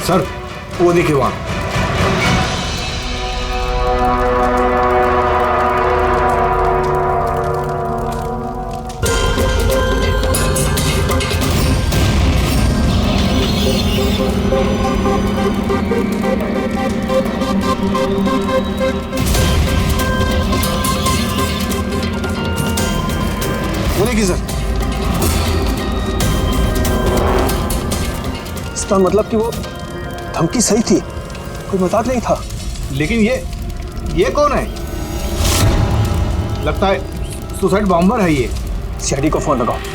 Sir वो देखिए वहां। वो देखिए सर। इसका मतलब कि वो धमकी सही थी, कोई मजाक नहीं था। लेकिन ये कौन है? लगता है सुसाइड बॉम्बर है ये। सीआईडी को फोन लगाओ।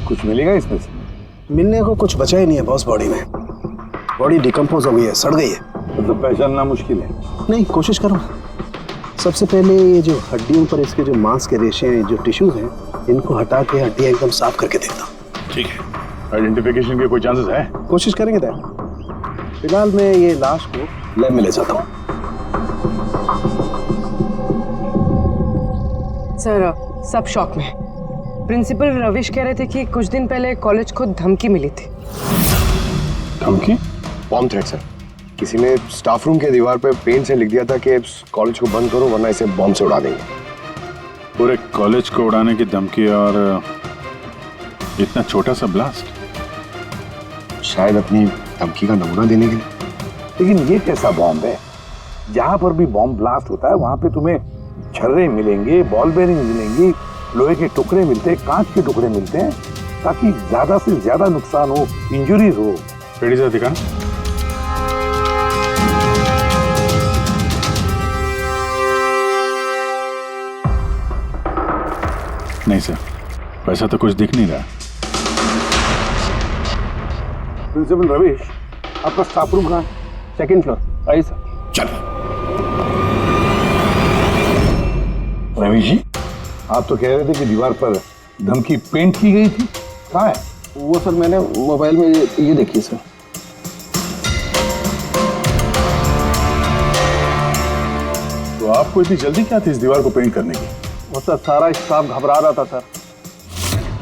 कुछ मिलेगा इसमें से? मिलने को कुछ बचा ही नहीं है बॉस। बॉडी में बॉडी डिकम्पोज हो गई है, सड़ गई है। मतलब पहचानना मुश्किल है। नहीं, कोशिश करो। सबसे पहले ये जो हड्डियों पर इसके जो मांस के रेशे हैं, जो टिश्यूज हैं, इनको हटा के हड्डियां एकदम साफ करके देखता। ठीक है। आइडेंटिफिकेशन के कोई चांसेस है? कोशिश करेंगे तय। फिलहाल मैं ये लाश को लैब में ले जाता हूँ। सर सब शॉक में। प्रिंसिपल रविश कह रहे थे कि कुछ दिन पहले कॉलेज को धमकी मिली थी। धमकी? Bomb threat sir. किसी ने स्टाफ रूम के दीवार पे पेंट से लिख दिया था कि कॉलेज को बंद करो वरना इसे बॉम्ब से उड़ा देंगे। पूरे कॉलेज को उड़ाने की धमकी और इतना छोटा सा ब्लास्ट? शायद अपनी धमकी का नमूना देने के लिए। लेकिन ये कैसा बॉम्ब है? जहां पर भी बॉम्ब ब्लास्ट होता है वहां पे तुम्हें छर्रे मिलेंगे, बॉल बेरिंग मिलेंगी, लोहे के टुकड़े मिलते हैं, कांच के टुकड़े मिलते हैं, ताकि ज्यादा से ज्यादा नुकसान हो, इंजरीज हो। पेड़ी से दिखाना। नहीं सर, वैसा तो कुछ दिख नहीं रहा। प्रिंसिपल रविश, आपका स्टाफ रूम कहाँ है? Second floor. आइए सर। चलो। रविश जी, आप तो कह रहे थे कि दीवार पर धमकी पेंट की गई थी, कहाँ है? वो सर मैंने मोबाइल में ये देखी सर। तो आपको इतनी जल्दी क्या थी इस दीवार को पेंट करने की? वो सर सारा स्टाफ घबरा रहा था सर,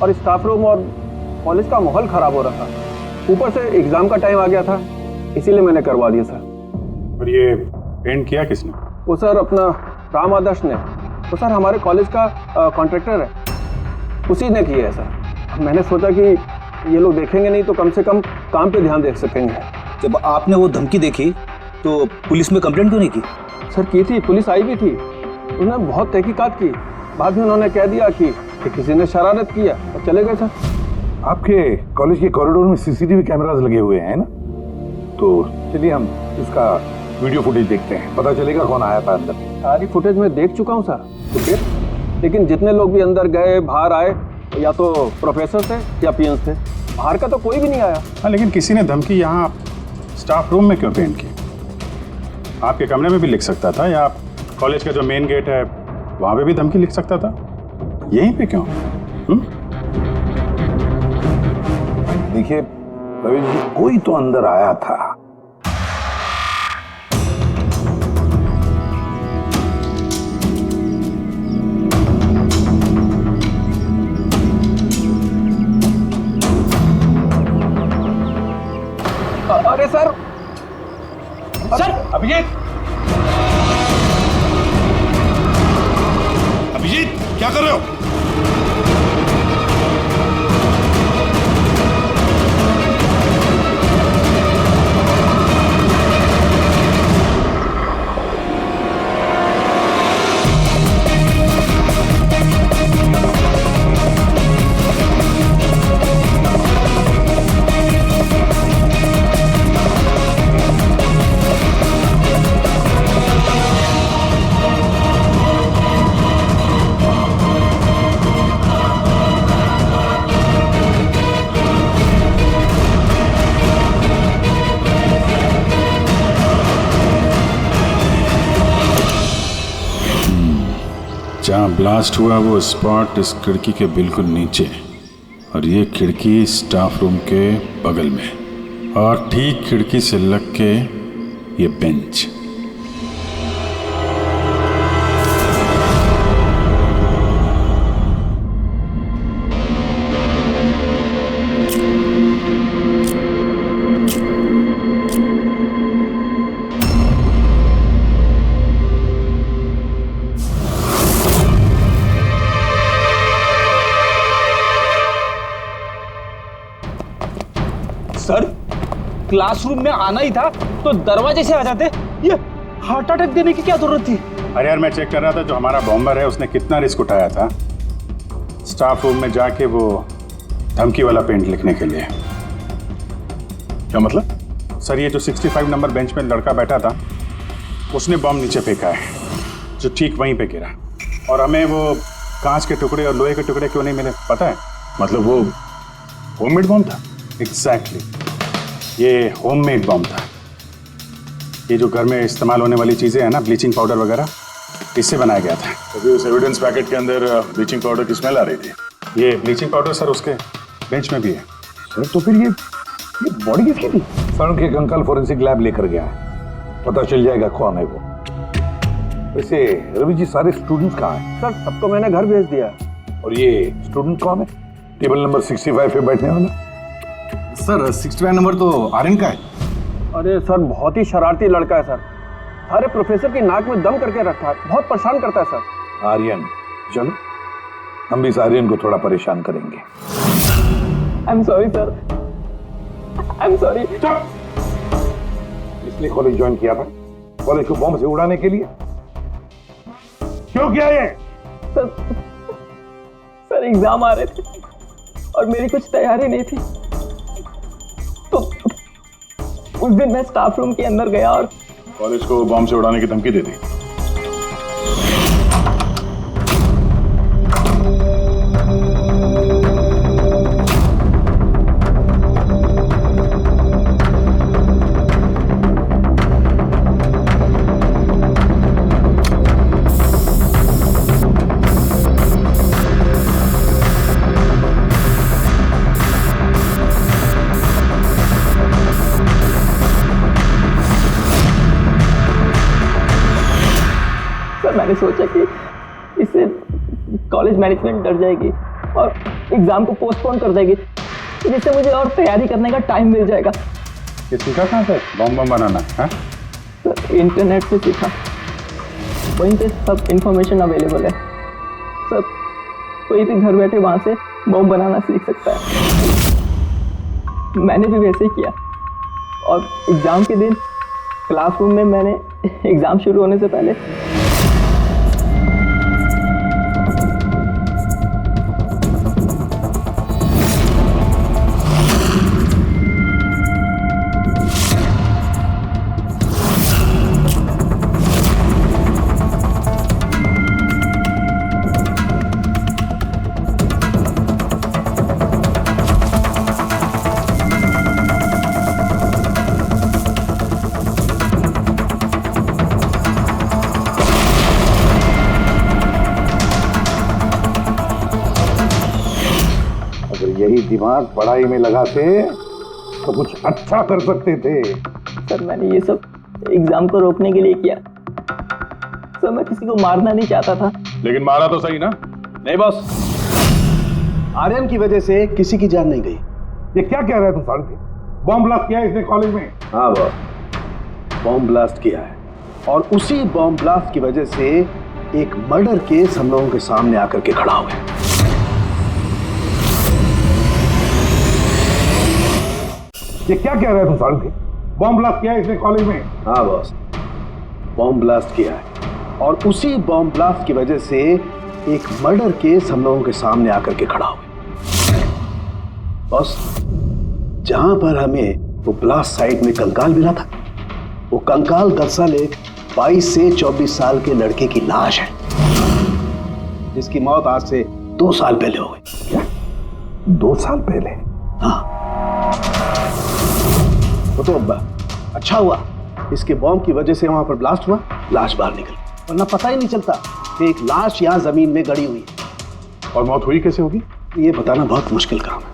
और स्टाफ रूम और कॉलेज का माहौल खराब हो रहा था। ऊपर से एग्जाम का टाइम आ गया था, इसीलिए मैंने करवा दिया सर। और ये पेंट किया किसने? वो सर अपना राम आदर्श ने। वो सर हमारे कॉलेज का कॉन्ट्रैक्टर है, उसी ने किया है सर। मैंने सोचा कि ये लोग देखेंगे नहीं तो कम से कम काम पे ध्यान दे सकेंगे। जब आपने वो धमकी देखी तो पुलिस में कंप्लेंट क्यों नहीं की? सर की थी, पुलिस आई भी थी, उन्होंने बहुत तहकीकात की। बाद में उन्होंने कह दिया कि किसी ने शरारत किया और चले गए सर। आपके कॉलेज के कॉरिडोर में सीसीटीवी कैमरास लगे हुए हैं ना, तो चलिए हम उसका वीडियो फुटेज देखते हैं, पता चलेगा कौन आया था अंदर। सारी फुटेज में देख चुका हूँ सर। तो फिर लेकिन जितने लोग भी अंदर गए बाहर आए, या तो प्रोफेसर थे या पीएन्स थे, बाहर का तो कोई भी नहीं आया। हाँ, लेकिन किसी ने धमकी यहाँ स्टाफ रूम में क्यों पेंट की? आपके कमरे में भी लिख सकता था, या कॉलेज का जो मेन गेट है वहाँ पे भी धमकी लिख सकता था। यहीं पे क्यों? देखिए रवि जी, कोई तो अंदर आया था। अरे सर, सर अभिजीत, अभिजीत क्या कर रहे हो? जहाँ ब्लास्ट हुआ वो स्पॉट इस खिड़की के बिल्कुल नीचे, और ये खिड़की स्टाफ रूम के बगल में, और ठीक खिड़की से लग के ये बेंच। सर, क्लासरूम में आना ही था तो दरवाजे से आ जाते। ये हार्ट अटैक देने की क्या जरूरत थी? अरे यार, मैं चेक कर रहा था जो हमारा बॉम्बर है उसने कितना रिस्क उठाया था स्टाफ रूम में जाके वो धमकी वाला पेंट लिखने के लिए। क्या मतलब? सर, ये जो 65 नंबर बेंच में लड़का बैठा था उसने बॉम्ब नीचे फेंका है, जो ठीक वहीं पे गिरा, और हमें वो कांच के टुकड़े और लोहे के टुकड़े क्यों नहीं मिले पता है? मतलब वो होममेड बॉम्ब था? एग्जैक्टली, ये होममेड बॉम्ब था। ये जो घर में इस्तेमाल होने वाली चीज़ें हैं ना, ब्लीचिंग पाउडर वगैरह, इससे बनाया गया था। तो फिर उस एविडेंस पैकेट के अंदर ब्लीचिंग पाउडर की स्मेल आ रही थी। ये ब्लीचिंग पाउडर सर उसके बेंच में भी है। सर तो फिर ये बॉडी किसकी थी? सर के अंकल फोरेंसिक लैब लेकर गया है, पता चल जाएगा कौन है वो। वैसे रवि जी, सारे स्टूडेंट्स कहाँ हैं? सर सबको मैंने घर भेज दिया। और ये स्टूडेंट कौन है टेबल नंबर 65 पे बैठने वाला? सर 65 नंबर तो आर्यन का है। अरे सर, बहुत ही शरारती लड़का है सर। सारे प्रोफेसर की नाक में दम करके रखा है, बहुत परेशान करता है सर। आर्यन, चलो हम भी इस आर्यन को थोड़ा परेशान करेंगे। I am sorry sir, I am sorry. इसलिए कॉलेज ज्वाइन किया था, कॉलेज को बॉम्ब से उड़ाने के लिए? क्यों किया ये? सर एग्जाम आ रहे थे और मेरी कुछ तैयारी नहीं थी, तो उस दिन मैं स्टाफ रूम के अंदर गया और कॉलेज को बॉम्ब से उड़ाने की धमकी दे दी। मैंने सोचा कि इससे कॉलेज मैनेजमेंट डर जाएगी और एग्जाम को पोस्टपोन कर देगी, जिससे मुझे और तैयारी करने का टाइम मिल जाएगा। ये सीखा कहाँ से बॉम्ब बनाना है? सर इंटरनेट से सीखा, वहीं पे सब इंफॉर्मेशन अवेलेबल है। सर कोई भी घर बैठे वहाँ से बॉम्ब बनाना सीख सकता है। मैंने भी वैसे ही किया, और एग्ज़ाम के दिन क्लासरूम में मैंने एग्ज़ाम शुरू होने से पहले यही दिमाग पढ़ाई में लगाते तो कुछ अच्छा कर सकते थे। सर मैंने ये सब एग्जाम को रोकने के लिए किया। सर मैं किसी को मारना नहीं चाहता था। लेकिन मारा तो सही ना? नहीं बॉस, आर्यन की वजह से किसी की जान नहीं गई। ये क्या कह रहा है तू सालू? बॉम्ब ब्लास्ट किया है इसने कॉलेज में? हाँ बॉस, बॉम्ब ब्लास्ट किया है, और उसी बॉम्ब ब्लास्ट की वजह से एक मर्डर केस हम लोगों के सामने आकर के खड़ा हुआ है। ये क्या कह रहा है तू सालू? बॉम्ब ब्लास्ट किया है इसने कॉलेज में? हाँ बॉस, बॉम्ब ब्लास्ट किया है, और उसी बॉम्ब ब्लास्ट की वजह से एक मर्डर केस हम लोगों के सामने आकर के खड़ा हुआ है। बॉस, जहां पर हमें वो ब्लास्ट साइट में कंकाल मिला था, वो कंकाल दरअसल एक 22 से 24 साल के लड़के की लाश है, जिसकी मौत आज से 2 साल पहले हो गई। क्या? 2 साल पहले? हाँ। तो अच्छा हुआ इसके बॉम्ब की वजह से वहां पर ब्लास्ट हुआ, लाश बाहर निकल, वरना पता ही नहीं चलता कि एक लाश यहाँ जमीन में गड़ी हुई है। और मौत हुई कैसे होगी? ये बताना बहुत मुश्किल काम है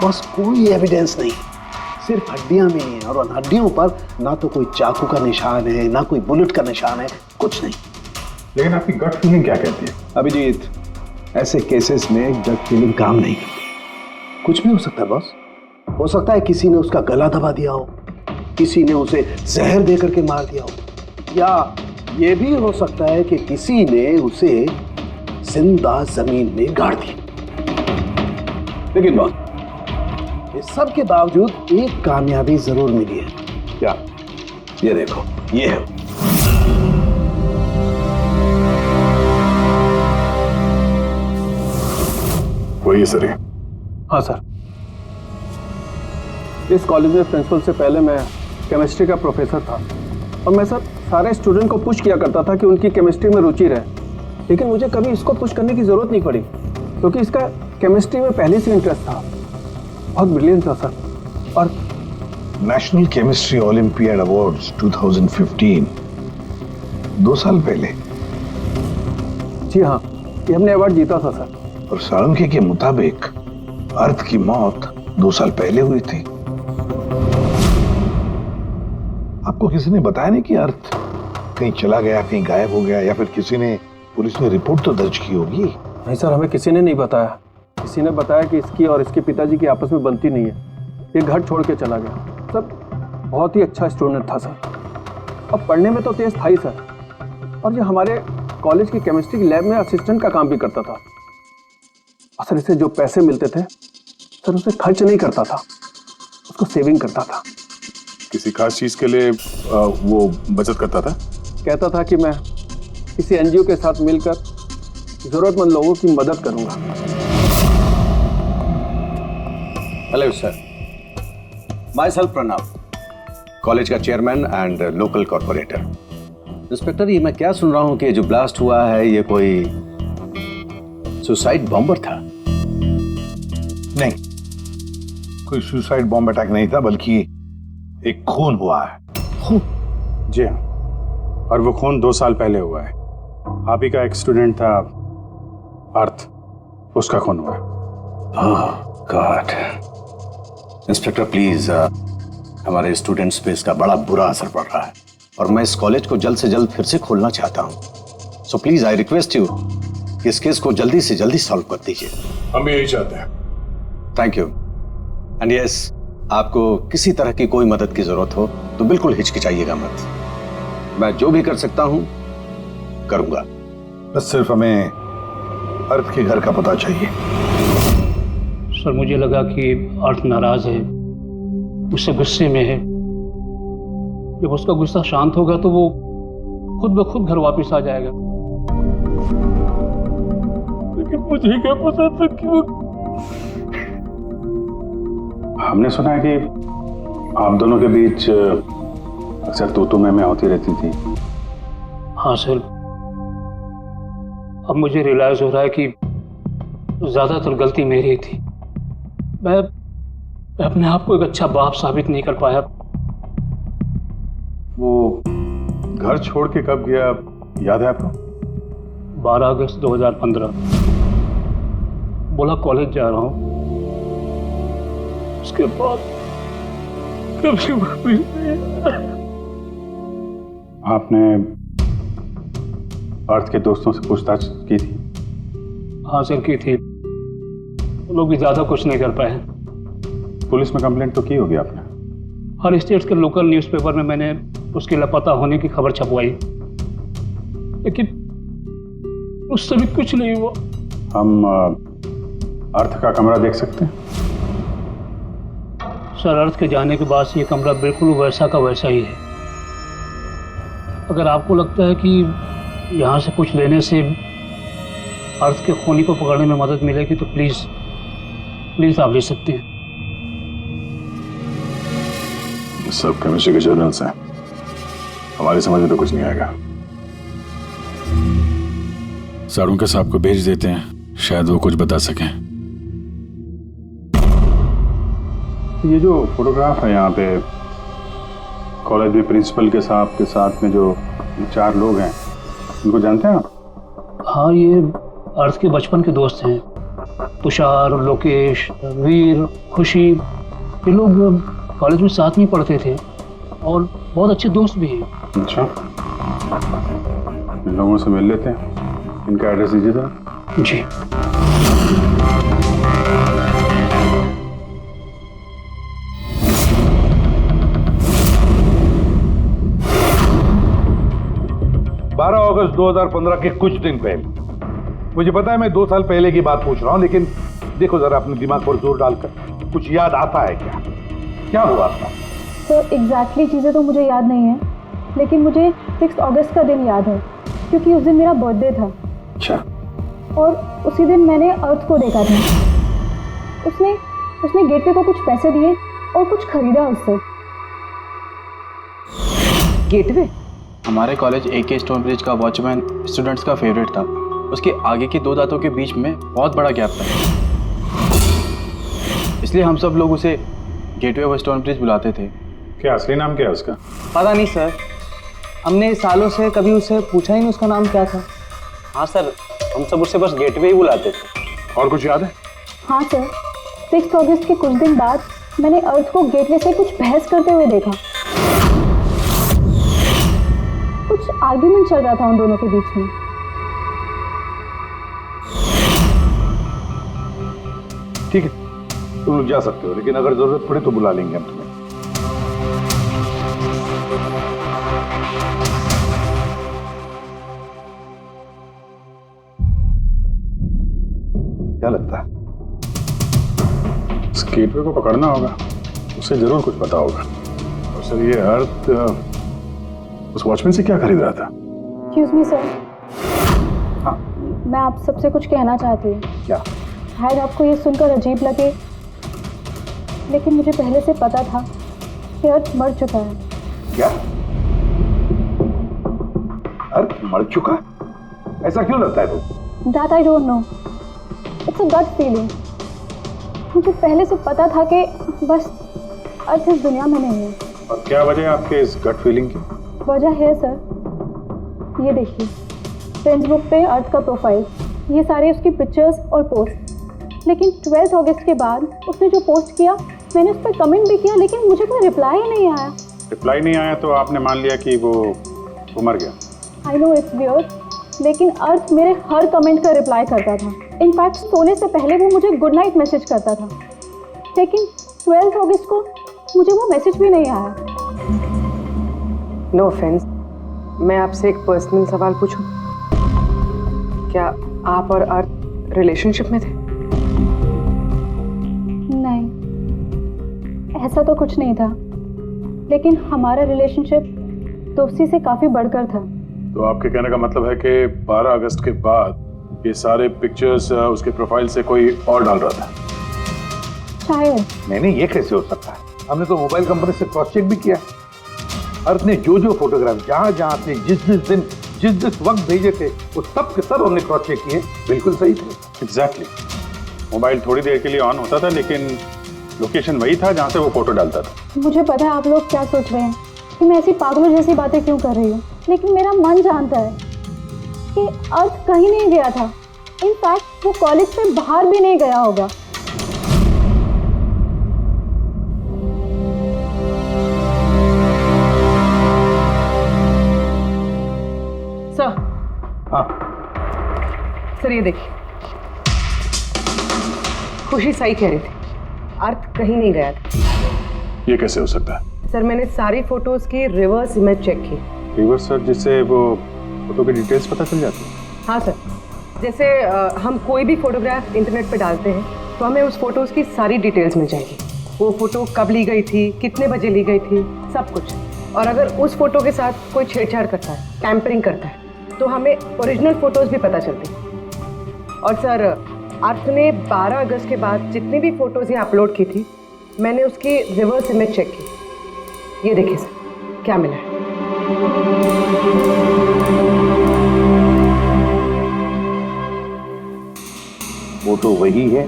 बस। कोई एविडेंस नहीं, सिर्फ हड्डियां मिली हैं और उन हड्डियों पर ना तो कोई चाकू का निशान है ना कोई बुलेट का निशान है, कुछ नहीं। लेकिन आपकी गट फीलिंग क्या कहती है? अभिजीत, ऐसे केसेस में गट फीलिंग काम नहीं करती। कुछ भी हो सकता है बॉस। हो सकता है किसी ने उसका गला दबा दिया हो, किसी ने उसे जहर दे करके मार दिया हो, या ये भी हो सकता है कि किसी ने उसे जिंदा जमीन में गाड़ दिया। लेकिन बॉस, इस सब के बावजूद एक कामयाबी जरूर मिली है। क्या? ये देखो, ये है। वही सर है। हाँ सर, इस कॉलेज में प्रिंसिपल से पहले मैं केमिस्ट्री का प्रोफेसर था और मैं सर सारे स्टूडेंट को पुश किया करता था कि उनकी केमिस्ट्री में रुचि रहे। लेकिन मुझे कभी इसको पुश करने की जरूरत नहीं पड़ी क्योंकि इसका केमिस्ट्री में पहले से इंटरेस्ट था। बहुत ब्रिलियंट था सर। और नेशनल केमिस्ट्री ओलंपियाड अवार्ड्स 2015 2 साल पहले। जी हाँ, ये हमने अवार्ड जीता था सर। और साळुंखे के मुताबिक अर्थ की मौत 2 साल पहले हुई थी। आपको किसी ने बताया नहीं कि अर्थ कहीं चला गया, कहीं गायब हो गया, या फिर किसी ने पुलिस में रिपोर्ट तो दर्ज की होगी? नहीं सर, हमें किसी ने नहीं बताया। किसी ने बताया कि इसकी और इसके पिताजी की आपस में बनती नहीं है, ये घर छोड़ के चला गया। सर बहुत ही अच्छा स्टूडेंट था सर, और पढ़ने में तो तेज था ही सर। और ये हमारे कॉलेज की केमिस्ट्री की लैब में असिस्टेंट का काम भी करता था। और सर इसे जो पैसे मिलते थे सर उसे खर्च नहीं करता था, उसको सेविंग करता था। किसी खास चीज के लिए वो बचत करता था? कहता था कि मैं किसी एनजीओ के साथ मिलकर जरूरतमंद लोगों की मदद करूंगा। Hello sir, myself Pranav, college का chairman and local corporator. Inspector, ये मैं क्या सुन रहा हूं कि जो ब्लास्ट हुआ है ये कोई सुसाइड बॉम्बर था? नहीं, कोई सुसाइड बॉम्ब अटैक नहीं था, बल्कि एक खून हुआ है। खून? जी हाँ, और वो खून 2 साल पहले हुआ है। आप ही का एक स्टूडेंट था अर्थ, उसका खून हुआ है। गॉड। इंस्पेक्टर प्लीज, हमारे स्टूडेंट्स पे इसका बड़ा बुरा असर पड़ रहा है और मैं इस कॉलेज को जल्द से जल्द फिर से खोलना चाहता हूं। So please I request you कि इस केस को जल्दी से जल्दी सॉल्व कर दीजिए। हम भी यही चाहते हैं। Thank you. एंड यस, आपको किसी तरह की कोई मदद की जरूरत हो तो बिल्कुल हिचकिचाइएगा मत। मैं जो भी कर सकता हूं करूंगा। बस सिर्फ हमें अर्थ के घर का पता चाहिए। सर मुझे लगा कि अर्थ नाराज है, उससे गुस्से में है। जब उसका गुस्सा शांत होगा तो वो खुद ब खुद घर वापस आ जाएगा। लेकिन मुझे क्या पता था कि वो... हमने सुना है कि आप दोनों के बीच अक्सर तू मैं होती रहती थी। हाँ सर, अब मुझे रियलाइज हो रहा है कि ज्यादातर गलती मेरी थी। मैं अपने आप को एक अच्छा बाप साबित नहीं कर पाया। वो घर छोड़ के कब गया याद है आपको? 12 अगस्त 2015। बोला कॉलेज जा रहा हूं, उसके बाद कभी वापस नहीं। आपने अर्थ के दोस्तों से पूछताछ की थी? हाँ सर, की थी। वो लोग भी ज्यादा कुछ नहीं कर पाए। पुलिस में कंप्लेंट तो की होगी आपने? हर स्टेट के लोकल न्यूज़पेपर में मैंने उसके लापता होने की खबर छपवाई, लेकिन उससे भी कुछ नहीं हुआ। हम अर्थ का कमरा देख सकते हैं? सर, अर्थ के जाने के बाद से ये कमरा बिल्कुल वैसा का वैसा ही है। अगर आपको लगता है कि यहाँ से कुछ लेने से अर्थ के खूनी को पकड़ने में मदद मिलेगी तो प्लीज आप ले सकते हैं। ये सब केमिस्ट्री के जर्नल्स हैं, हमारी समझ में तो कुछ नहीं आएगा। साळुंखे साहब को भेज देते हैं, शायद वो कुछ बता सकें। ये जो फोटोग्राफ है यहाँ पे कॉलेज में प्रिंसिपल के साथ में जो 4 लोग हैं, उनको जानते हैं आप? हाँ, ये अर्थ के बचपन के दोस्त हैं। तुषार, लोकेश, वीर, खुशी, ये लोग कॉलेज में साथ में पढ़ते थे और बहुत अच्छे दोस्त भी हैं। अच्छा, इन लोगों से मिल लेते हैं। इनका एड्रेस दीजिए जरा। जी। अगस्त 2015 के कुछ दिन पहले, मुझे पता है मैं 2 साल पहले की बात पूछ रहा हूं, लेकिन देखो जरा अपने दिमाग पर जोर डालकर, कुछ याद आता है क्या? क्या हुआ था? तो एग्जैक्टली चीज़ें तो मुझे याद नहीं है, लेकिन मुझे 6 अगस्त का दिन याद है क्योंकि उस दिन मेरा बर्थडे था। अच्छा। और उसी दिन मैंने अर्थ को देखा था। उसने गेटवे को कुछ पैसे दिए और कुछ खरीदा उससे। गेटवे? हमारे कॉलेज AK स्टोन ब्रिज का वॉचमैन स्टूडेंट्स का फेवरेट था। उसके आगे की 2 दांतों के बीच में बहुत बड़ा गैप था, इसलिए हम सब लोग उसे गेटवे ऑफ स्टोन ब्रिज बुलाते थे। क्या असली नाम क्या है उसका? पता नहीं सर, हमने सालों से कभी उससे पूछा ही नहीं उसका नाम क्या था। हाँ सर, हम सब उससे बस गेटवे ही बुलाते थे। और कुछ याद है? हाँ सर, 6 अगस्त के कुछ दिन बाद मैंने अर्थ को गेटवे से कुछ बहस करते हुए देखा। कुछ आर्ग्यूमेंट चल रहा था उन दोनों के बीच में। ठीक है, तुम लोग जा सकते हो, लेकिन अगर जरूरत पड़े तो बुला लेंगे हम तुम्हें। क्या लगता है? इस गेटवे को पकड़ना होगा, उसे जरूर कुछ पता होगा। और सर, ये अर्थ उस वॉचमैन से क्या खरीद रहा था? एक्सक्यूज मी सर, मैं आप सबसे कुछ कहना चाहती हूँ। क्या? शायद आपको ये सुनकर अजीब लगे, लेकिन मुझे पहले से पता था कि अर्थ मर चुका है। क्या? अर्थ मर चुका? ऐसा क्यों लगता है तुम? That I don't know. It's a gut feeling. मुझे पहले से पता था कि बस अर्थ इस दुनिया में नहीं है। और क्या वजह है आपके इस गट फीलिंग की? वजह है सर, ये देखिए फ्रेंड्स बुक पे अर्थ का प्रोफाइल, ये सारे उसकी पिक्चर्स और पोस्ट। लेकिन 12 अगस्त के बाद उसने जो पोस्ट किया, मैंने उस पर कमेंट भी किया, लेकिन मुझे कोई रिप्लाई ही नहीं आया। रिप्लाई नहीं आया तो आपने मान लिया कि वो मर गया? आई नो इट्स वियर्ड, लेकिन अर्थ मेरे हर कमेंट का रिप्लाई करता था। इनफैक्ट सोने से पहले वो मुझे गुड नाइट मैसेज करता था। लेकिन 12 अगस्त को मुझे वो मैसेज भी नहीं आया। नो ऑफेंस, मैं आपसे एक पर्सनल सवाल पूछूं? क्या आप और अर्थ रिलेशनशिप में थे? नहीं, ऐसा तो कुछ नहीं था, लेकिन हमारा रिलेशनशिप दोस्ती से काफी बढ़कर था। तो आपके कहने का मतलब है कि 12 अगस्त के बाद ये सारे पिक्चर्स उसके प्रोफाइल से कोई और डाल रहा था? शायद। नहीं, ये कैसे हो सकता है? हमने तो मोबाइल कंपनी से क्रॉस चेक भी किया। अर्थ ने जो फोटोग्राफ जहां से जिस वक्त भेजे थे, वो सब के सब हमने क्रॉस चेक किए, बिल्कुल सही थे। एग्जैक्टली। मोबाइल थोड़ी देर के लिए ऑन होता था, लेकिन लोकेशन वही था जहां से वो फोटो डालता था। मुझे पता है आप लोग क्या सोच रहे हैं कि मैं ऐसी पागलों जैसी बातें क्यों कर रही हूँ, लेकिन मेरा मन जानता है कि अर्थ कहीं नहीं गया था। इनफैक्ट वो कॉलेज से बाहर भी नहीं गया होगा। सर। हाँ सर, ये देखिए, खुशी सही कह रही थी, अर्थ कहीं नहीं गया था। ये कैसे हो सकता है? सर, मैंने सारी फोटोज की रिवर्स इमेज चेक की। रिवर्स सर, जिससे वो फोटो की डिटेल्स पता चल जाती है? हाँ सर, जैसे हम कोई भी फोटोग्राफ इंटरनेट पे डालते हैं तो हमें उस फोटोज की सारी डिटेल्स मिल जाएगी। वो फोटो कब ली गई थी, कितने बजे ली गई थी, सब कुछ। और अगर उस फोटो के साथ कोई छेड़छाड़ करता है, टैम्परिंग करता है, तो हमें ओरिजिनल फोटोज भी पता चलती हैं। और सर, अर्थ ने 12 अगस्त के बाद जितनी भी फोटोज यहाँ अपलोड की थी, मैंने उसकी रिवर्स इमेज चेक की। ये देखिए सर, क्या मिला है। फोटो वही है,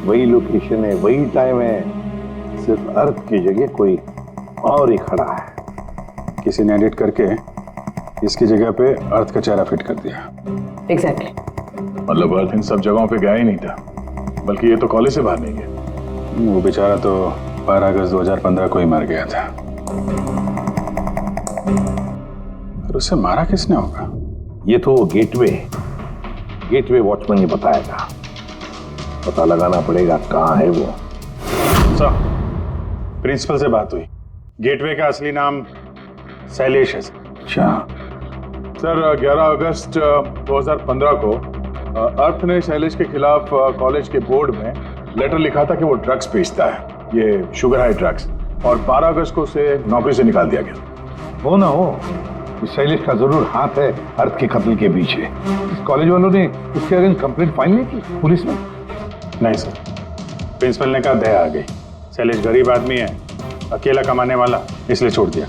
वही लोकेशन है, वही टाइम है, सिर्फ अर्थ की जगह कोई और ही खड़ा है। किसी ने एडिट करके इसकी जगह पे अर्थ का चेहरा फिट कर दिया। एग्जैक्टली। मतलब अर्थ इन सब जगहों पे गया ही नहीं था, बल्कि ये तो कॉलेज से बाहर नहीं गया। वो बेचारा तो 12 अगस्त 2015 को ही मर गया था। और उसे मारा किसने होगा? ये तो गेटवे वॉचमैन ने बताया था। पता लगाना पड़ेगा कहाँ है वो। सर, प्रिंसिपल से बात हुई। गेटवे का असली नाम शैलेश है। अच्छा सर, 11 अगस्त 2015 को अर्थ ने शैलेश के खिलाफ कॉलेज के बोर्ड में लेटर लिखा था कि वो ड्रग्स बेचता है, ये शुगर हाई ड्रग्स, और 12 अगस्त को उसे नौकरी से निकाल दिया गया। हो ना हो, इस शैलेश का जरूर हाथ है अर्थ के कत्ल के पीछे। इस कॉलेज वालों ने उसके अगेंस्ट कंप्लेंट फाइल नहीं की पुलिस में? नहीं सर, प्रिंसिपल ने कहा दया आ गई, शैलेश गरीब आदमी है, अकेला कमाने वाला, इसलिए छोड़ दिया।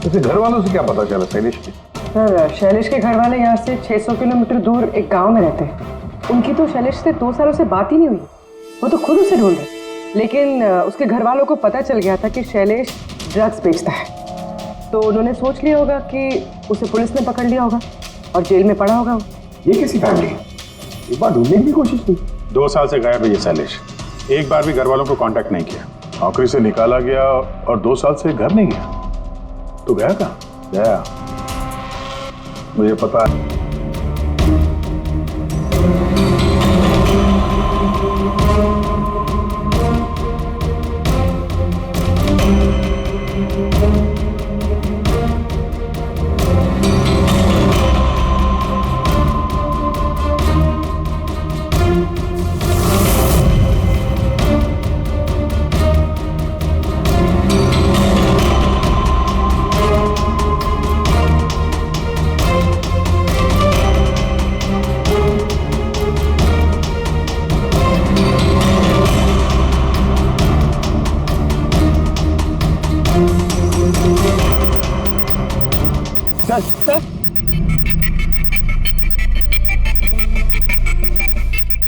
उसे घर वालों से क्या पता चला शैलेश के? सर, शैलेश के घर वाले यहाँ से 600 किलोमीटर दूर एक गांव में रहते हैं। उनकी तो शैलेश से 2 सालों से बात ही नहीं हुई। वो तो खुद उसे ढूंढ रहे, लेकिन उसके घर वालों को पता चल गया था कि शैलेश ड्रग्स बेचता है। तो उन्होंने सोच लिया होगा कि उसे पुलिस ने पकड़ लिया होगा और जेल में पड़ा होगा। ये कैसी फैमिली? एक बार ढूंढने की कोशिश की। 2 साल से गायब है ये शैलेश, एक बार भी घर वालों को कांटेक्ट नहीं किया। नौकरी से निकाला गया और 2 साल से घर नहीं गया। तो गया कहाँ? गया, मुझे पता है।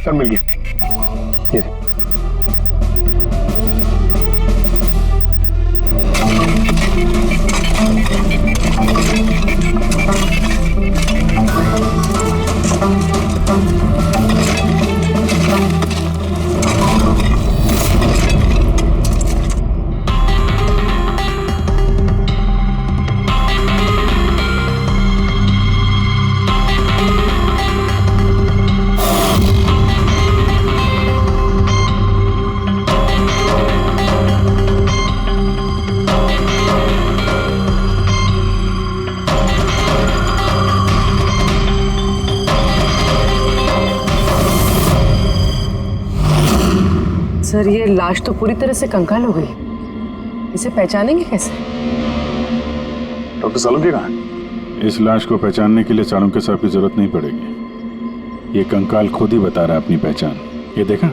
सर मिल गया। ये सर, ये लाश तो पूरी तरह से कंकाल हो गई। इसे पहचानेंगे कैसे? डॉक्टर सालुंके कहाँ है? इस लाश को पहचानने के लिए सालुंके साहब की जरूरत नहीं पड़ेगी। ये कंकाल खुद ही बता रहा है अपनी पहचान। ये देखा,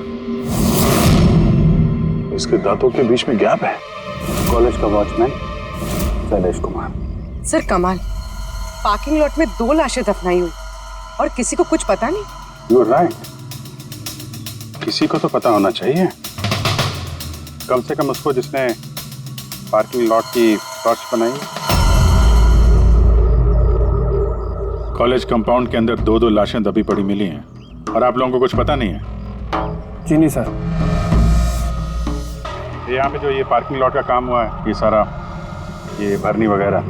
इसके दांतों के बीच में गैप है। कॉलेज का वॉचमैन शैलेश कुमार। सर कमाल, पार्किंग लॉट में 2 लाशें दफनाई हुई और किसी को कुछ पता नहीं। यू आर राइट, किसी को तो पता होना चाहिए, कम से कम उसको जिसने पार्किंग लॉट की टॉर्च बनाई। कॉलेज कंपाउंड के अंदर 2-2 लाशें दबी पड़ी मिली हैं और आप लोगों को कुछ पता नहीं है? जी नहीं सर। यहाँ पे जो ये पार्किंग लॉट का काम हुआ है, ये सारा ये भरनी वगैरह,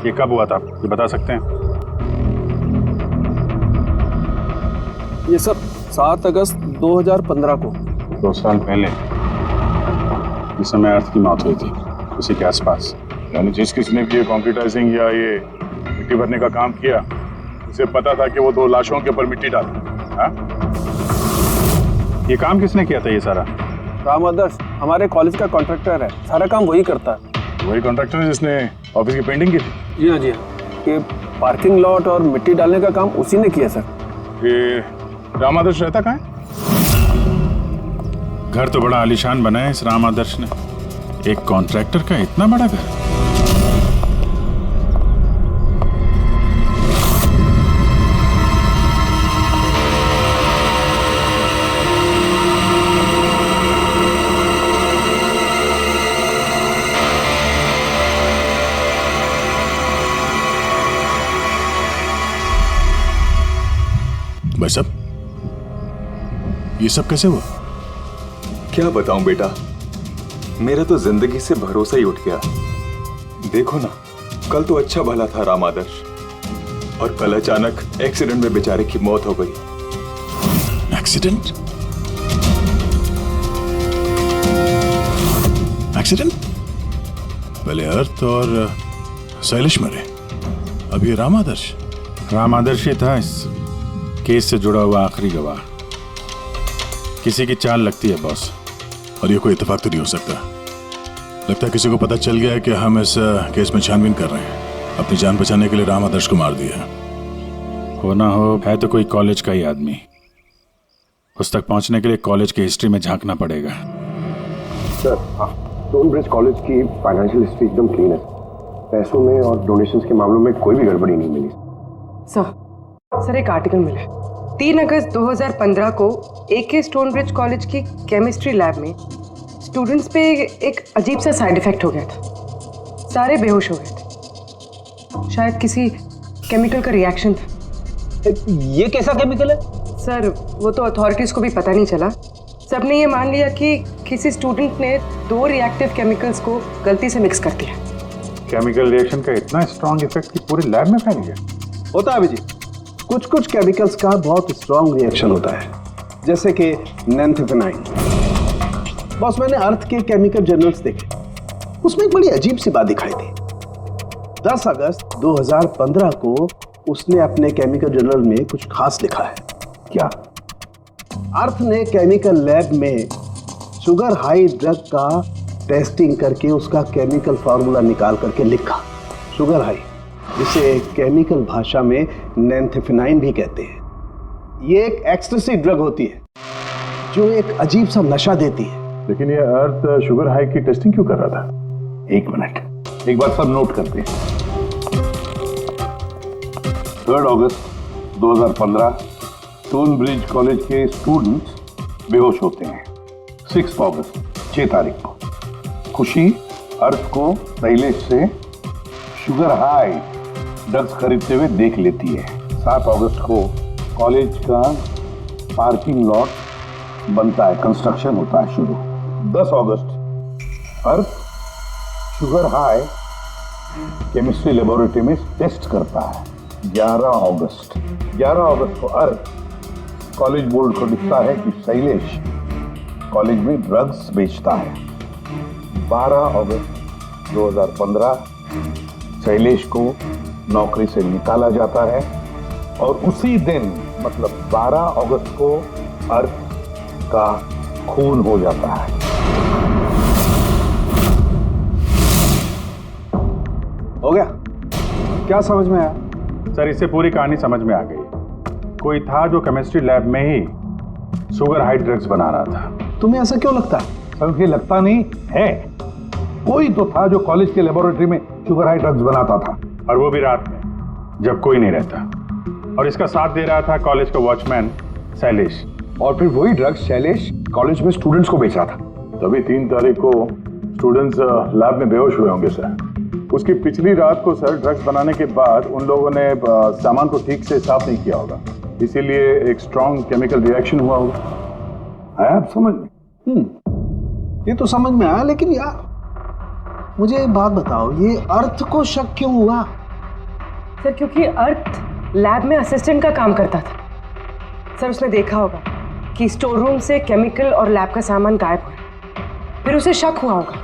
ये कब हुआ था, ये बता सकते हैं? ये सर 7 अगस्त 2015 को। 2 साल पहले, इस समय अर्थ की मौत हुई थी, उसी के आसपास। यानी जिस किसने भी ये कंप्यूटराइजिंग या ये मिट्टी भरने का काम किया, उसे पता था कि वो 2 लाशों के ऊपर मिट्टी डाले। हाँ? ये काम किसने किया था ये सारा? राम आदर्श हमारे कॉलेज का कॉन्ट्रैक्टर है, सारा काम वही करता है। वही कॉन्ट्रैक्टर है जिसने ऑफिस की पेंटिंग की थी? जी हाँ जी हाँ। ये पार्किंग लॉट और मिट्टी डालने का काम उसी ने किया सर। ये राम आदर्श रहता कहाँ है? घर तो बड़ा आलीशान बनाया इस राम आदर्श ने। एक कॉन्ट्रैक्टर का इतना बड़ा घर। ये सब कैसे हुआ? क्या बताऊं बेटा, मेरा तो जिंदगी से भरोसा ही उठ गया। देखो ना, कल तो अच्छा भला था राम आदर्श, और कल अचानक एक्सीडेंट में बेचारे की मौत हो गई। एक्सीडेंट? एक्सीडेंट? पहले अर्थ और शैलेश मरे, अब ये राम आदर्श। राम आदर्श ही था इस केस से जुड़ा हुआ आखिरी गवाह। किसी की चाल लगती है बॉस, और ये कोई इत्तेफाक तो नहीं हो सकता। लगता है किसी को पता चल गया है कि हम इस केस में छानबीन कर रहे हैं। अपनी जान बचाने के लिए राम आदर्श को मार दिया। हो ना हो, है तो कोई कॉलेज का ही आदमी। उस तक पहुंचने के लिए कॉलेज की हिस्ट्री में झांकना पड़ेगा। सर, स्टोन ब्रिज कॉलेज की फाइनेंशियल हिस्ट्री एकदम क्लीन है। पैसों में और डोनेशंस के मामलों में कोई भी गड़बड़ी नहीं मिली। सर एक आर्टिकल मिला है। 3 अगस्त 2015 को AK स्टोन ब्रिज कॉलेज की केमिस्ट्री लैब में स्टूडेंट्स पे एक अजीब सा साइड इफेक्ट हो गया था। सारे बेहोश हो गए थे। शायद किसी केमिकल का रिएक्शन था। ये कैसा केमिकल है? सर वो तो अथॉरिटीज़ को भी पता नहीं चला। सबने ये मान लिया कि किसी स्टूडेंट ने 2 रिएक्टिव केमिकल्स को गलती से मिक्स कर दिया। केमिकल रिएक्शन का इतना स्ट्रॉन्ग इफेक्ट कि पूरी लैब में फैल गया। होता है अभिजीत, कुछ कुछ केमिकल्स का बहुत स्ट्रॉन्ग रिएक्शन होता है, जैसे कि नैंथेफेनाइन। बॉस, मैंने अर्थ के केमिकल जर्नल्स देखे, उसमें एक बड़ी अजीब सी बात दिखाई थी। 10 अगस्त 2015 को उसने अपने केमिकल जर्नल में कुछ खास लिखा है। क्या? अर्थ ने केमिकल लैब में शुगर हाई ड्रग का टेस्टिंग करके उसका केमिकल फार्मूला निकाल करके लिखा। शुगर हाई, जिसे केमिकल भाषा में नैंथेफेनाइन भी कहते हैं। ये एक एक्सटेसी ड्रग होती है जो एक अजीब सा नशा देती है। लेकिन ये अर्थ शुगर हाई की टेस्टिंग क्यों कर रहा था? 1 मिनट, एक बार सब नोट करते हैं। 3 अगस्त 2015 स्टोन ब्रिज कॉलेज के स्टूडेंट्स बेहोश होते हैं। 6 अगस्त 6 तारीख को खुशी अर्थ को शैलेश से शुगर हाई ड्रग्स खरीदते हुए देख लेती है। 7 अगस्त को कॉलेज का पार्किंग लॉट बनता है, कंस्ट्रक्शन होता है शुरू। 10 अगस्त अर्थ शुगर हाई केमिस्ट्री लेबोरेटरी में टेस्ट करता है। 11 अगस्त को अर्थ कॉलेज बोर्ड को लिखता है कि शैलेश कॉलेज में ड्रग्स बेचता है। 12 अगस्त 2015 शैलेश को नौकरी से निकाला जाता है, और उसी दिन मतलब 12 अगस्त को अर्थ का खून हो जाता है। हो गया? क्या समझ में आया? सर, इससे पूरी कहानी समझ में आ गई। कोई था जो केमिस्ट्री लैब में ही शुगर हाई ड्रग्स बना रहा था। तुम्हें ऐसा क्यों लगता है? मुझे लगता नहीं है, कोई तो था जो कॉलेज के लेबोरेटरी में शुगर हाई ड्रग्स बनाता था, और वो भी रात में जब कोई नहीं रहता। और इसका साथ दे रहा था कॉलेज का वॉचमैन शैलेश। और फिर वही ड्रग्स शैलेश कॉलेज में स्टूडेंट्स को बेचा था। तभी 3 तारीख को स्टूडेंट्स लैब में बेहोश हुए होंगे सर। उसकी पिछली रात को सर ड्रग्स बनाने के बाद उन लोगों ने सामान को ठीक से साफ नहीं किया होगा, इसीलिए एक स्ट्रॉन्ग केमिकल रिएक्शन हुआ होगा। आया आप समझ में? ये तो समझ में आया, लेकिन यार मुझे एक बात बताओ, ये अर्थ को शक क्यों हुआ? सर क्योंकि अर्थ लैब में असिस्टेंट का काम करता था। सर उसने देखा होगा कि स्टोर रूम से केमिकल और लैब का सामान गायब हुआ, फिर उसे शक हुआ होगा,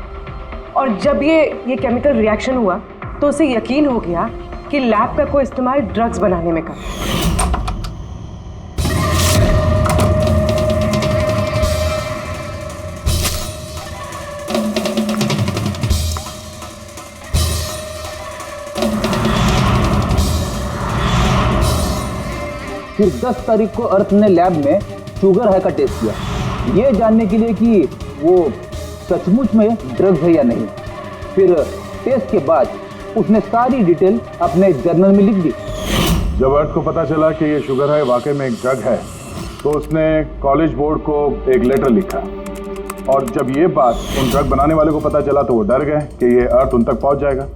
और जब ये केमिकल रिएक्शन हुआ तो उसे यकीन हो गया कि लैब का कोई इस्तेमाल ड्रग्स बनाने में कर। फिर 10 तारीख को अर्थ ने लैब में शुगर हाई का टेस्ट किया, ये जानने के लिए कि वो सचमुच में ड्रग्स है या नहीं। फिर टेस्ट के बाद उसने सारी डिटेल अपने जर्नल में लिख दी। जब अर्थ को पता चला कि ये शुगर हाई वाकई में एक ड्रग है, तो उसने कॉलेज बोर्ड को एक लेटर लिखा, और जब ये बात उन ड्रग बनाने वाले को पता चला तो वो डर गए कि ये अर्थ उन तक पहुंच जाएगा,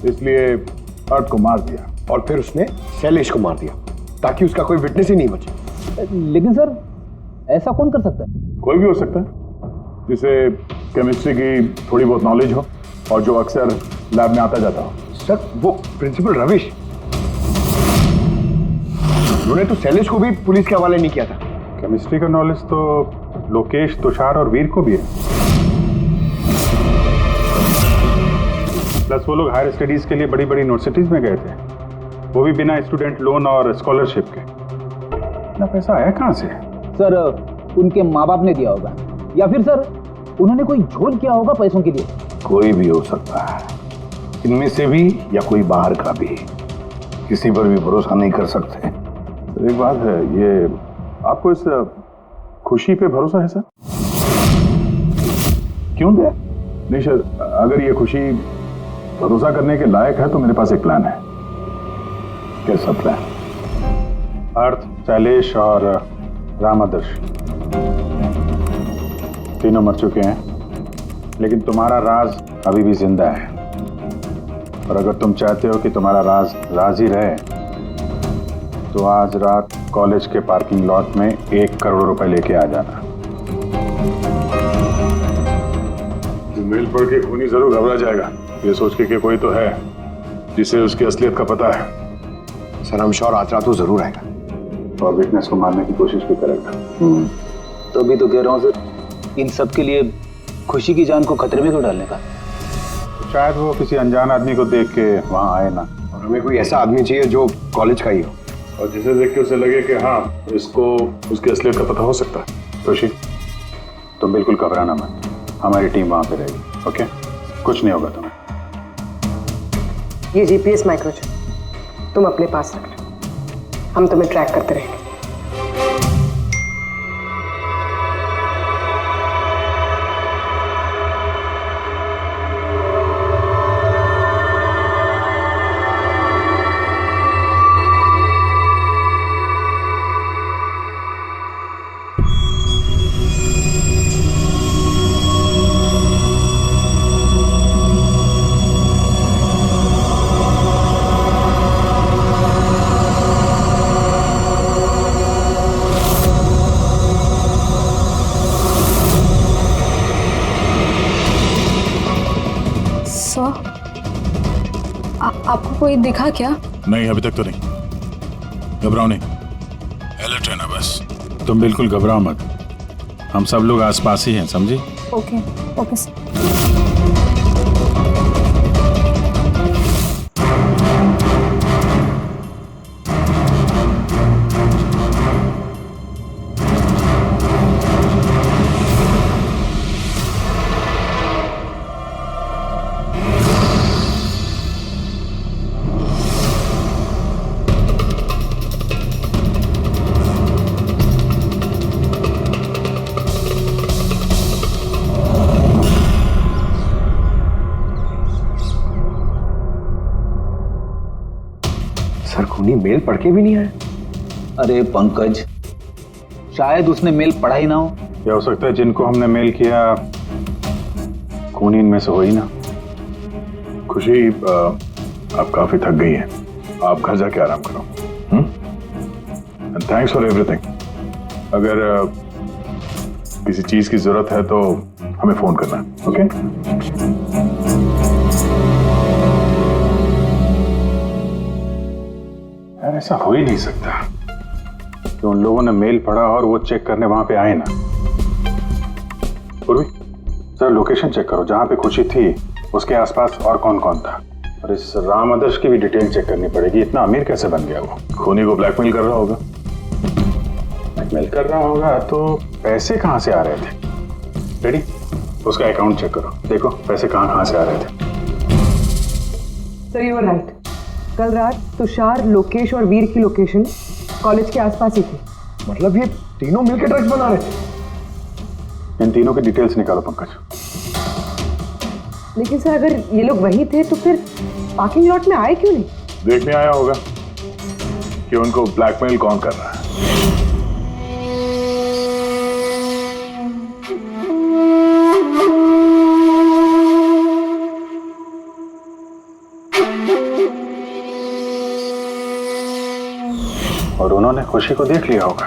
इसलिए अर्थ को मार दिया। और फिर उसने शैलेश को मार दिया ताकि उसका कोई विटनेस ही नहीं बचे। लेकिन सर ऐसा कौन कर सकता है? कोई भी हो सकता है जिसे केमिस्ट्री की थोड़ी बहुत नॉलेज हो और जो अक्सर लैब में आता जाता हो। सर वो प्रिंसिपल रविश, उन्होंने तो शैलेश को भी पुलिस के हवाले नहीं किया था। केमिस्ट्री का नॉलेज तो लोकेश, तुषार और वीर को भी है। प्लस वो लोग हायर स्टडीज के लिए बड़ी बड़ी यूनिवर्सिटीज में गए थे, वो भी बिना स्टूडेंट लोन और स्कॉलरशिप के। इतना पैसा आया कहाँ से? सर उनके माँ बाप ने दिया होगा, या फिर सर उन्होंने कोई झोल किया होगा पैसों के लिए। कोई भी हो सकता है, इनमें से भी या कोई बाहर का भी। किसी पर भी भरोसा नहीं कर सकते। तो एक बात है, ये आपको इस खुशी पे भरोसा है सर? क्यों दे? नहीं सर, अगर ये खुशी भरोसा करने के लायक है तो मेरे पास एक प्लान है। कैसा प्लान? अर्थ, शैलेश और राम आदर्श तीनों मर चुके हैं, लेकिन तुम्हारा राज अभी भी जिंदा है। और अगर तुम चाहते हो कि तुम्हारा राज राज ही रहे, तो आज रात कॉलेज के पार्किंग लॉट में 1 करोड़ रुपए लेके आ जाना। मेल पढ़ के खूनी जरूर घबरा जाएगा, ये सोच के कि कोई तो है जिसे उसकी असलियत का पता है। सर हम श्योर आज रात तो जरूर आएगा और विटनेस को मारने की कोशिश भी करेगा। तो अभी तो कह रहा हूँ सर, इन सब के लिए खुशी की जान को खतरे में क्यों डालने का? शायद वो किसी अनजान आदमी को देख के वहां आए ना। और हमें कोई ऐसा आदमी चाहिए जो कॉलेज का ही हो और जिसे देख के उसे लगे कि हाँ, इसको उसकी असलियत का पता हो सकता है। खुशी, तुम बिल्कुल घबराना मत, हमारी टीम वहां पे रहेगी। ओके, कुछ नहीं होगा तुम्हें। ये जीपीएस माइक्रोचिप तुम अपने पास रखना, हम तुम्हें ट्रैक करते रहेंगे। आपको कोई दिखा क्या? नहीं, अभी तक तो नहीं। घबराओ नहीं, अलर्ट रहना बस। तुम बिल्कुल घबराओ मत, हम सब लोग आसपास ही हैं, समझी? Okay okay sir. सर खूनी मेल पढ़ के भी नहीं आया। अरे पंकज, शायद उसने मेल पढ़ा ही ना हो। क्या हो सकता है जिनको हमने मेल किया खूनी इनमें से हो ही ना। खुशी, आप काफी थक गई हैं, आप घर जाके आराम करो। And thanks for everything. अगर किसी चीज की जरूरत है तो हमें फोन करना, ओके? यार ऐसा हो ही नहीं सकता कि उन लोगों ने मेल पढ़ा और वो चेक करने वहां पे आए ना। पूर्वी, सर लोकेशन चेक करो, जहां पे खुशी थी उसके आसपास और कौन कौन था। और इस राम आदर्श की भी डिटेल चेक करनी पड़ेगी। इतना अमीर कैसे बन गया वो? खूनी को ब्लैकमेल कर रहा होगा। ब्लैकमेल कर रहा होगा तो पैसे कहाँ से आ रहे थे? रेडी, उसका अकाउंट चेक करो, देखो पैसे कहाँ कहाँ से आ रहे थे। सर यू आर राइट, कल रात तुषार, लोकेश और वीर की लोकेशन कॉलेज के आसपास ही थी। मतलब ये तीनों मिलकर ड्रग्स बना रहे थे? इन तीनों की डिटेल्स निकालो पंकज। लेकिन सर अगर ये लोग वही थे तो फिर पार्किंग लॉट में आए क्यों नहीं? देखने आया होगा कि उनको ब्लैकमेल कौन कर रहा है। और उन्होंने खुशी को देख लिया होगा,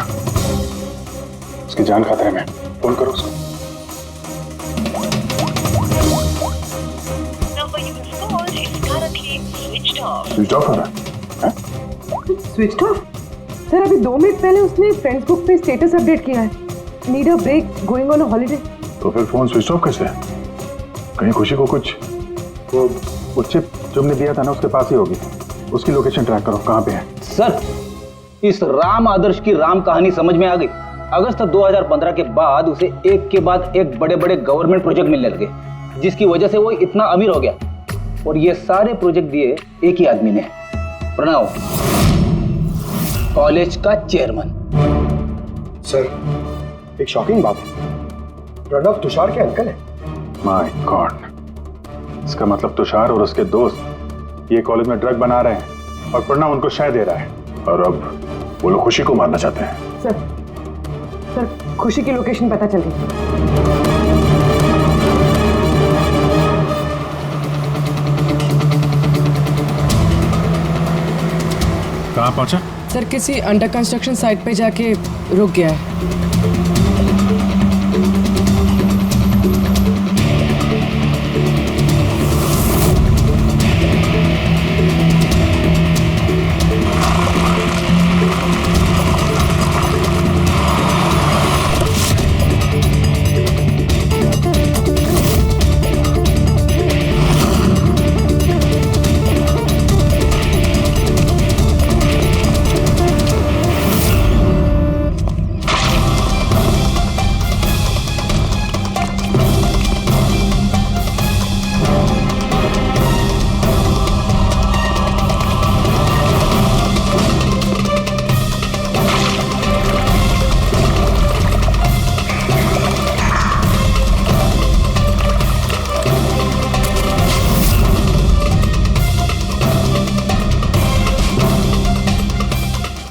उसकी जान खतरे में, फोन करो उसको। स्विच ऑफ हो रहा है? Switch off? सर अभी 2 मिनट पहले उसने फेसबुक पे स्टेटस अपडेट किया है, need a break, going on a holiday. तो फिर फोन स्विच ऑफ कैसे है? कहीं खुशी को कुछ? वो चिप जो हमने दिया था ना उसके पास ही होगी, उसकी लोकेशन ट्रैक करो, कहाँ पे है। सर, इस राम आदर्श की राम कहानी समझ में आ गई। अगस्त 2015 के बाद उसे एक के बाद एक बड़े बड़े गवर्नमेंट प्रोजेक्ट मिलने लगे, जिसकी वजह से वो इतना अमीर हो गया। और ये सारे प्रोजेक्ट दिए एक ही आदमी ने, प्रणव, कॉलेज का चेयरमैन। सर एक शॉकिंग बात है, प्रणव तुषार के अंकल है। माय गॉड, इसका मतलब तुषार और उसके दोस्त ये कॉलेज में ड्रग बना रहे हैं और प्रणव उनको शय दे रहा है। और अब वो लोग खुशी को मारना चाहते हैं। सर खुशी की लोकेशन पता चल गई। कहाँ पहुंचा? सर किसी अंडर कंस्ट्रक्शन साइट पे जाके रुक गया है।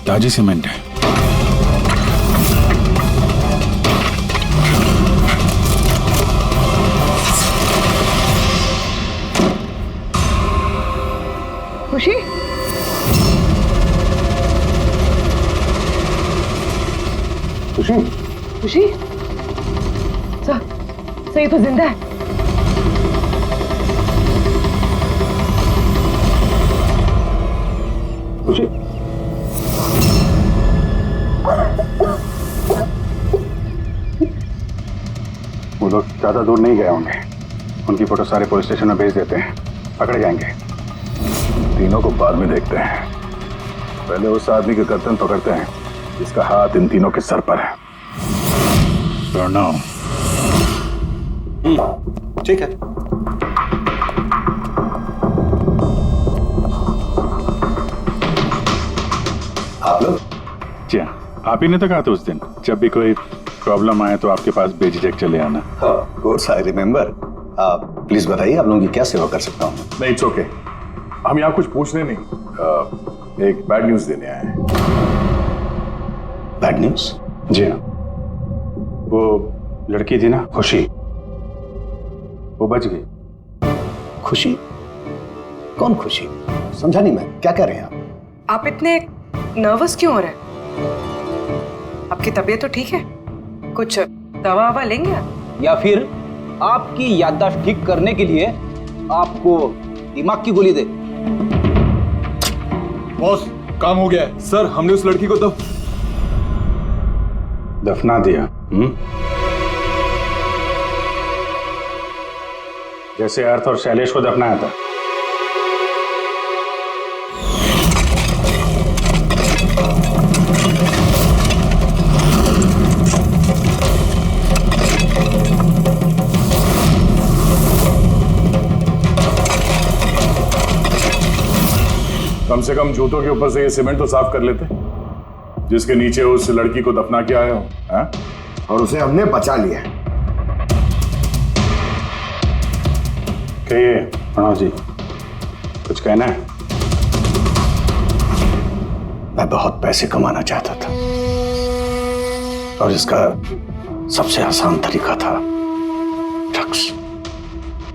ताजी सीमेंट है। खुशी? खुशी? खुशी? सर ये तो जिंदा है। खुशी? वो लोग ज्यादा दूर नहीं गए होंगे, उनकी फोटो सारे पुलिस स्टेशन में भेज देते हैं, पकड़े जाएंगे। तीनों को बाद में देखते हैं, पहले उस आदमी के गर्दन पकड़ते हैं जिसका हाथ इन तीनों के सर पर है। प्रणव। ठीक है। आप लोग? जी हाँ, आप ही ने तो कहा था उस दिन, जब भी कोई प्रॉब्लम आए तो आपके पास बेझिझक चले आना। Of course I remember. आप प्लीज बताइए, आप लोगों की क्या सेवा कर सकता हूँ? नहीं, इट्स ओके। हम यहाँ कुछ पूछने नहीं, एक बैड न्यूज देने आए हैं। Bad news? जी हाँ, वो लड़की थी ना खुशी, वो बच गई। खुशी? कौन खुशी? समझा नहीं मैं, क्या कह रहे हैं आप इतने नर्वस क्यों हो रहे हैं? आपकी तबीयत तो ठीक है? कुछ दवा ववा लेंगे आप? या फिर आपकी याददाश्त ठीक करने के लिए आपको दिमाग की गोली दे? बॉस, काम हो गया है। सर, हमने उस लड़की को दफना दिया। जैसे अर्थ और शैलेश को दफनाया था। कम से कम जूतों के ऊपर से ये सीमेंट तो साफ कर लेते, जिसके नीचे उस लड़की को दफना के आए हो। हाँ? और उसे हमने बचा लिया। कहिए प्रणव जी, कुछ कहना है? मैं बहुत पैसे कमाना चाहता था और इसका सबसे आसान तरीका था ड्रग्स।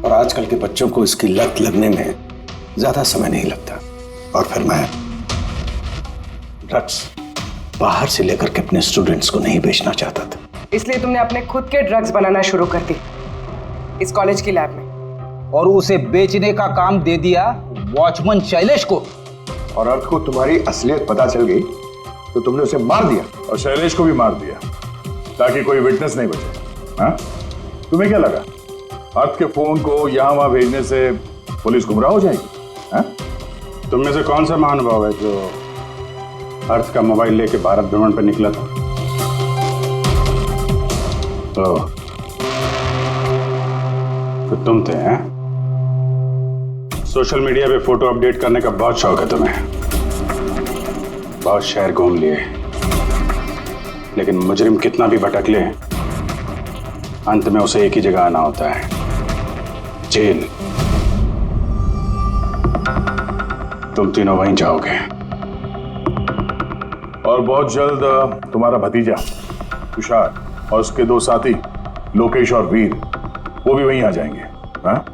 और आजकल के बच्चों को इसकी लत लगने में ज्यादा समय नहीं लगता। और फिर मैं ड्रग्स बाहर से लेकर के अपने स्टूडेंट्स को नहीं बेचना चाहता था। इसलिए तुमने अपने खुद के ड्रग्स बनाना शुरू कर दी इस कॉलेज की लैब में। और उसे बेचने का काम दे दिया वॉचमैन शैलेश को। और अर्थ को तुम्हारी असलियत पता चल गई तो तुमने उसे मार दिया। और शैलेश को भी मार दिया ताकि कोई विटनेस नहीं बचे। हाँ? तुम्हें क्या लगा अर्थ के फोन को यहां वहां भेजने से पुलिस गुमराह हो जाएगी? हाँ? तुम में से कौन सा महानुभाव है जो अर्थ का मोबाइल लेके भारत भ्रमण पर निकला था? तो तुम थे हैं? सोशल मीडिया पे फोटो अपडेट करने का बहुत शौक है तुम्हें। बहुत शहर घूम लिए, लेकिन मुजरिम कितना भी भटक ले अंत में उसे एक ही जगह आना होता है, जेल। तुम तीनों वहीं जाओगे। और बहुत जल्द तुम्हारा भतीजा तुषार और उसके 2 साथी लोकेश और वीर वो भी वहीं आ जाएंगे। हाँ?